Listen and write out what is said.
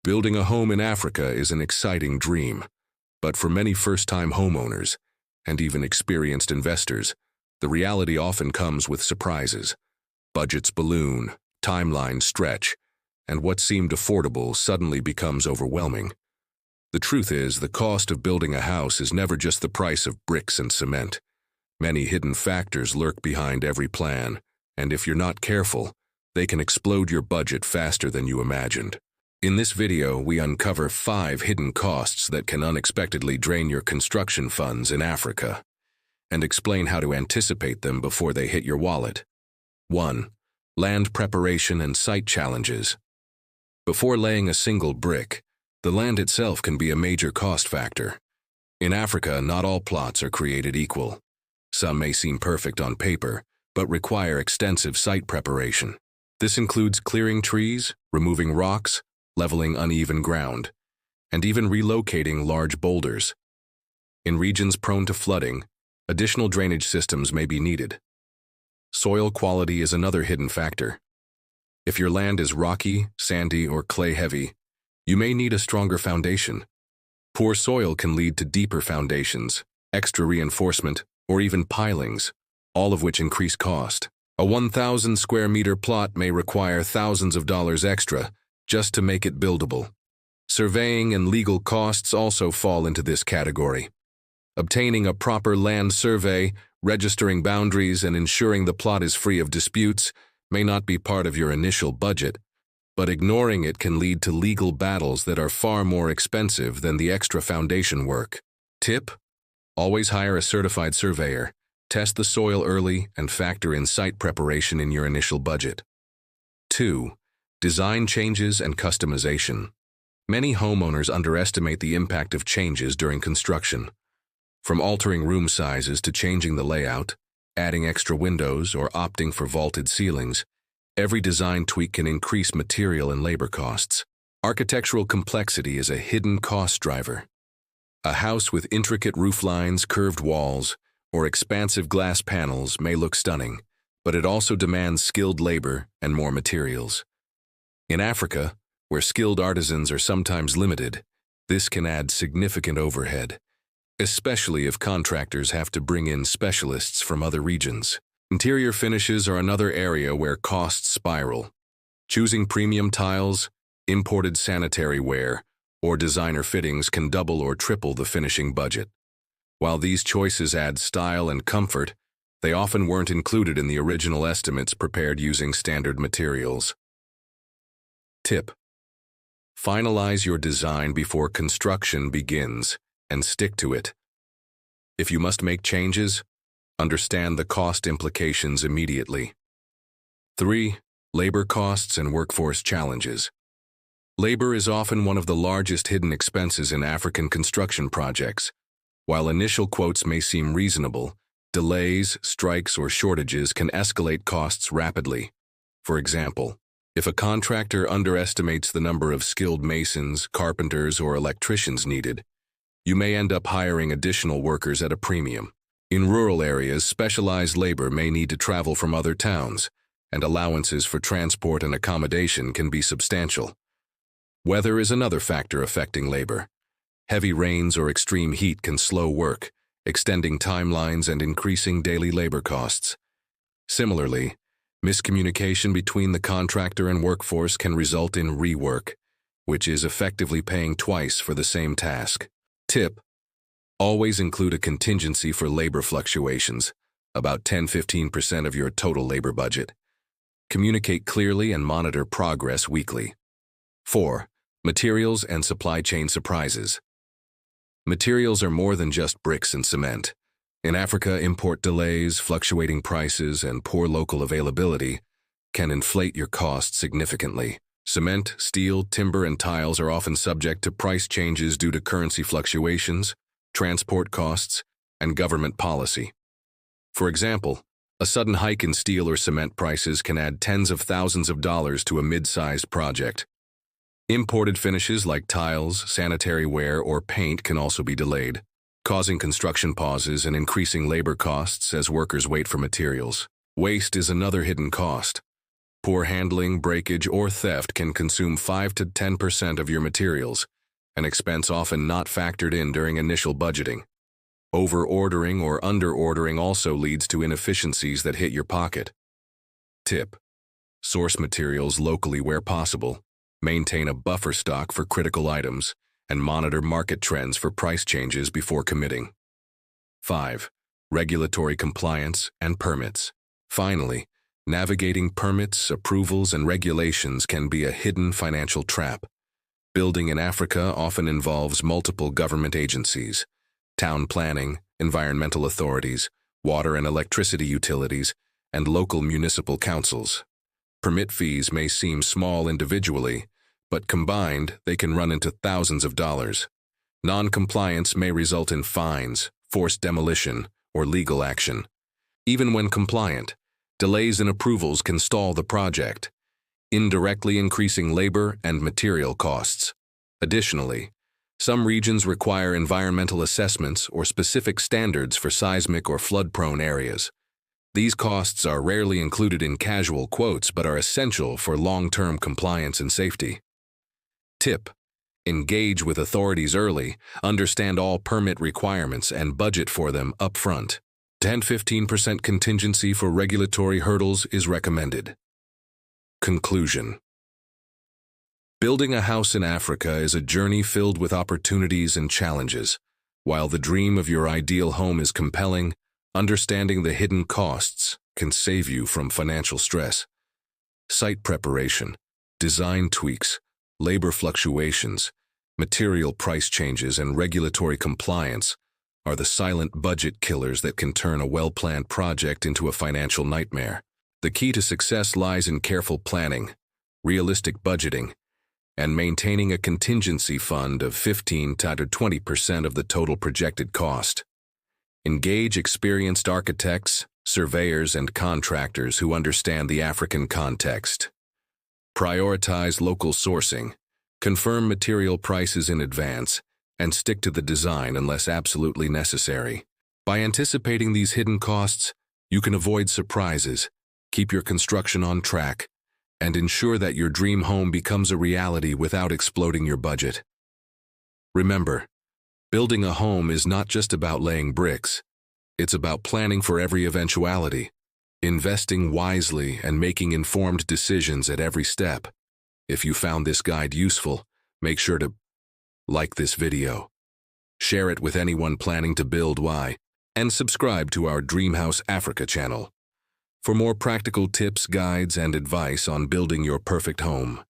Building a home in Africa is an exciting dream, but for many first-time homeowners, and even experienced investors, the reality often comes with surprises. Budgets balloon, timelines stretch, and what seemed affordable suddenly becomes overwhelming. The truth is, the cost of building a house is never just the price of bricks and cement. Many hidden factors lurk behind every plan, and if you're not careful, they can explode your budget faster than you imagined. In this video, we uncover 5 hidden costs that can unexpectedly drain your construction funds in Africa, and explain how to anticipate them before they hit your wallet. 1. Land preparation and site challenges. Before laying a single brick, the land itself can be a major cost factor. In Africa, not all plots are created equal. Some may seem perfect on paper, but require extensive site preparation. This includes clearing trees, removing rocks, leveling uneven ground, and even relocating large boulders. In regions prone to flooding, additional drainage systems may be needed. Soil quality is another hidden factor. If your land is rocky, sandy, or clay-heavy, you may need a stronger foundation. Poor soil can lead to deeper foundations, extra reinforcement, or even pilings, all of which increase cost. A 1,000 square meter plot may require thousands of dollars extra just to make it buildable. Surveying and legal costs also fall into this category. Obtaining a proper land survey, registering boundaries, and ensuring the plot is free of disputes may not be part of your initial budget, but ignoring it can lead to legal battles that are far more expensive than the extra foundation work. Tip: always hire a certified surveyor. Test the soil early and factor in site preparation in your initial budget. 2. Design changes and customization. Many homeowners underestimate the impact of changes during construction. From altering room sizes to changing the layout, adding extra windows, or opting for vaulted ceilings, every design tweak can increase material and labor costs. Architectural complexity is a hidden cost driver. A house with intricate roof lines, curved walls, or expansive glass panels may look stunning, but it also demands skilled labor and more materials. In Africa, where skilled artisans are sometimes limited, this can add significant overhead, especially if contractors have to bring in specialists from other regions. Interior finishes are another area where costs spiral. Choosing premium tiles, imported sanitary ware, or designer fittings can double or triple the finishing budget. While these choices add style and comfort, they often weren't included in the original estimates prepared using standard materials. Tip: finalize your design before construction begins and stick to it. If you must make changes, understand the cost implications immediately. 3. Labor costs and workforce challenges. Labor is often one of the largest hidden expenses in African construction projects. While initial quotes may seem reasonable, delays, strikes, or shortages can escalate costs rapidly. For example, if a contractor underestimates the number of skilled masons, carpenters, or electricians needed, you may end up hiring additional workers at a premium. In rural areas, specialized labor may need to travel from other towns, and allowances for transport and accommodation can be substantial. Weather is another factor affecting labor. Heavy rains or extreme heat can slow work, extending timelines and increasing daily labor costs. Similarly, miscommunication between the contractor and workforce can result in rework, which is effectively paying twice for the same task. Tip: always include a contingency for labor fluctuations, about 10–15% of your total labor budget. Communicate clearly and monitor progress weekly. 4. Materials and supply chain surprises. Materials are more than just bricks and cement. In Africa, import delays, fluctuating prices, and poor local availability can inflate your costs significantly. Cement, steel, timber, and tiles are often subject to price changes due to currency fluctuations, transport costs, and government policy. For example, a sudden hike in steel or cement prices can add tens of thousands of dollars to a mid-sized project. Imported finishes like tiles, sanitary ware, or paint can also be delayed, causing construction pauses and increasing labor costs as workers wait for materials. Waste is another hidden cost. Poor handling, breakage, or theft can consume 5 to 10% of your materials, an expense often not factored in during initial budgeting. Over-ordering or under-ordering also leads to inefficiencies that hit your pocket. Tip: source materials locally where possible, maintain a buffer stock for critical items, and monitor market trends for price changes before committing. 5. Regulatory compliance and permits. Finally, navigating permits, approvals, and regulations can be a hidden financial trap. Building in Africa often involves multiple government agencies, town planning, environmental authorities, water and electricity utilities, and local municipal councils. Permit fees may seem small individually, but combined, they can run into thousands of dollars. Non-compliance may result in fines, forced demolition, or legal action. Even when compliant, delays in approvals can stall the project, indirectly increasing labor and material costs. Additionally, some regions require environmental assessments or specific standards for seismic or flood-prone areas. These costs are rarely included in casual quotes but are essential for long-term compliance and safety. Tip: engage with authorities early, understand all permit requirements, and budget for them upfront. 10–15% contingency for regulatory hurdles is recommended. Conclusion: building a house in Africa is a journey filled with opportunities and challenges. While the dream of your ideal home is compelling, understanding the hidden costs can save you from financial stress. Site preparation, design tweaks, labor fluctuations, material price changes, and regulatory compliance are the silent budget killers that can turn a well-planned project into a financial nightmare. The key to success lies in careful planning, realistic budgeting, and maintaining a contingency fund of 15 to 20% of the total projected cost. Engage experienced architects, surveyors, and contractors who understand the African context. Prioritize local sourcing, confirm material prices in advance, and stick to the design unless absolutely necessary. By anticipating these hidden costs, you can avoid surprises, keep your construction on track, and ensure that your dream home becomes a reality without exploding your budget. Remember, building a home is not just about laying bricks. It's about planning for every eventuality, investing wisely, and making informed decisions at every step. If you found this guide useful, make sure to like this video, share it with anyone planning to build, and subscribe to our Dreamhouse Africa channel for more practical tips, guides, and advice on building your perfect home.